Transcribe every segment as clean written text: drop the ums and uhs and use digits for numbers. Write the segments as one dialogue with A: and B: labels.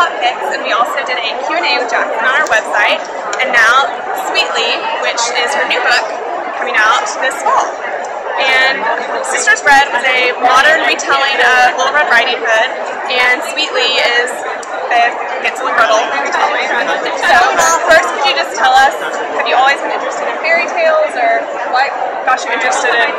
A: Top Picks, and we also did a Q&A with Jackson on our website, and now Sweetly, which is her new book, coming out this fall. And Sister's Bread was a modern retelling of Little Red Riding Hood, and Sweetly is a Hansel and Gretel retelling. So first, could you just tell us, have you always been interested in fairy tales, or what got you interested in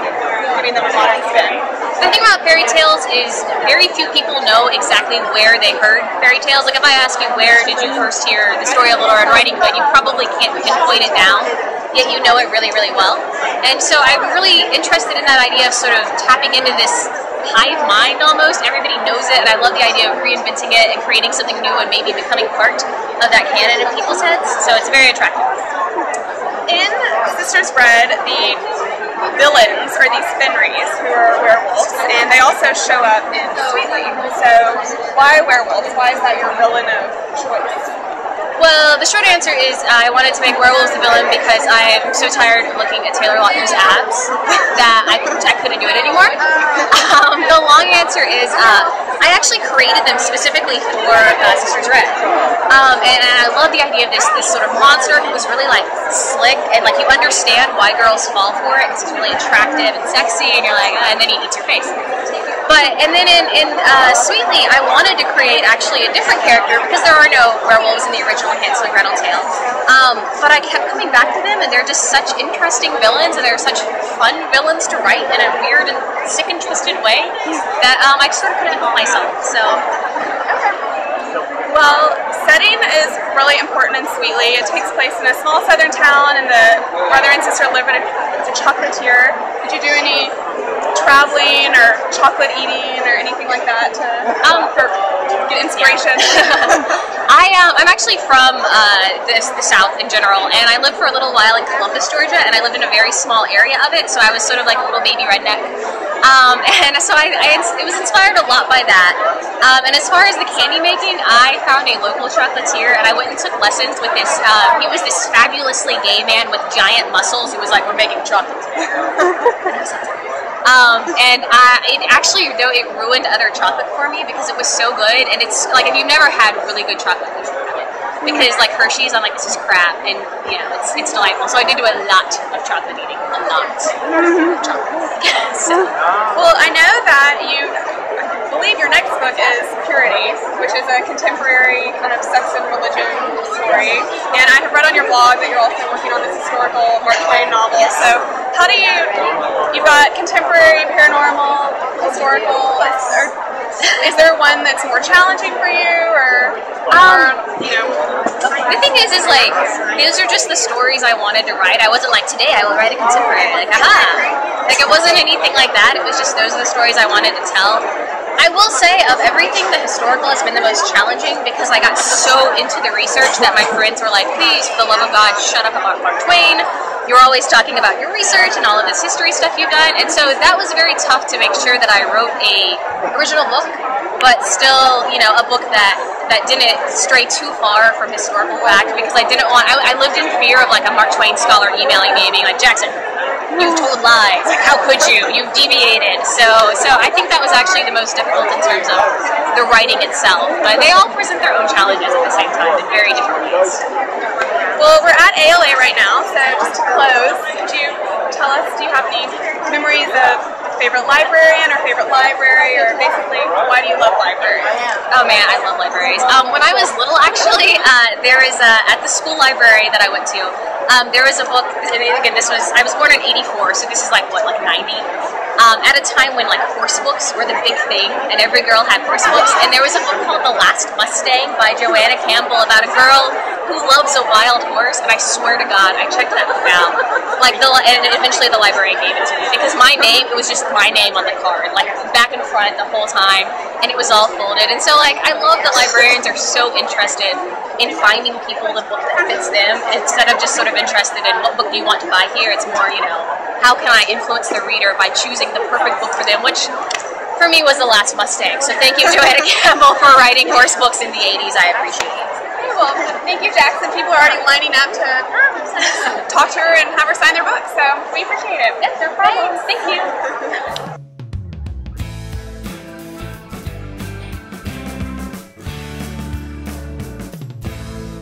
A: giving them a modern spin?
B: The thing about fairy tales is very few people know exactly where they heard fairy tales. Like if I ask you where did you first hear the story of Little Red Riding Hood, you probably can't pinpoint it down, yet you know it really, really well. And so I'm really interested in that idea of sort of tapping into this hive mind almost. Everybody knows it, and I love the idea of reinventing it and creating something new and maybe becoming part of that canon in people's heads. So it's very attractive.
A: In Sister's Bread, the villains are these Fenris, who are werewolves, and they also show up in Sweetly. So why werewolves? Why is that your villain of choice?
B: Well, the short answer is I wanted to make werewolves the villain because I am so tired of looking at Taylor Lautner's abs that I couldn't do it anymore. The long answer is I actually created them specifically for Sister's Bread. And I love the idea of this sort of monster who was really like slick, and like you understand why girls fall for it because it's really attractive and sexy, and you're like, and then he eats your face. And then in Sweetly, I wanted to create actually a different character because there are no werewolves in the original Hansel and Gretel tale. But I kept coming back to them, and they're just such interesting villains, and they're such fun villains to write in a weird and sick and twisted way that I sort of couldn't help myself. So.
A: Well, setting is really important in Sweetly. It takes place in a small southern town, and the brother and sister live in a chocolatier. Did you do any traveling or chocolate eating or anything like that to get inspiration?
B: I'm actually from the South in general, and I lived for a little while in Columbus, Georgia, and I lived in a very small area of it, so I was sort of like a little baby redneck. And so it was inspired a lot by that. And as far as the candy making, I found a local chocolatier, and I went and took lessons with this. He was this fabulously gay man with giant muscles who was like, "We're making chocolate." It actually, though, it ruined other chocolate for me because it was so good, and it's like if you've never had really good chocolate, you should have it. Because like Hershey's, I'm like, this is crap, and you know, it's delightful. So I did do a lot of chocolate eating, a lot of chocolate. So.
A: Well, I know that I believe your next book is Purity, which is a contemporary kind of sex and religion story. And I have read on your blog that you're also working on this historical Mark Twain novel.
B: Yes.
A: So how do you've got contemporary, paranormal, historical, is there one that's more challenging for you, or you know?
B: The thing is like, those are just the stories I wanted to write. I wasn't like, today I will write a contemporary, like, aha! Like, it wasn't anything like that. It was just those are the stories I wanted to tell. I will say, of everything, the historical has been the most challenging because I got so into the research that my friends were like, please, for the love of God, shut up about Mark Twain. You're always talking about your research and all of this history stuff you've done. And so that was very tough to make sure that I wrote a original book, but still, you know, a book that didn't stray too far from historical fact, because I didn't want, I lived in fear of like a Mark Twain scholar emailing me and being like, Jackson, you've told lies, like how could you, you've deviated. So I think that was actually the most difficult in terms of the writing itself, but they all present their own challenges at the same time in very different ways.
A: Well, we're at ALA right now, so just to close, could you tell us, do you have any memories of favorite librarian or favorite library, or basically, why do you love libraries?
B: Oh man, I love libraries. When I was little, actually, there is at the school library that I went to, there was a book, and again, I was born in '84, so this is like, what, like 90? At a time when like horse books were the big thing, and every girl had horse books, and there was a book called The Last Mustang by Joanna Campbell about a girl who loves a wild horse, and I swear to God, I checked that book out, and eventually the librarian gave it to me, because my name, it was just my name on the card, like back and front the whole time, and it was all folded, and so like, I love that librarians are so interested in finding people the book that fits them, instead of just sort of interested in what book do you want to buy here. It's more, you know, how can I influence the reader by choosing the perfect book for them, which for me was The Last Mustang. So thank you, Joanna Campbell, for writing horse books in the 80s. I appreciate it.
A: Well, thank you, Jackson. People are already lining up to talk to her and have her sign their book, so we appreciate it.
B: Yes, no problem. Thank you.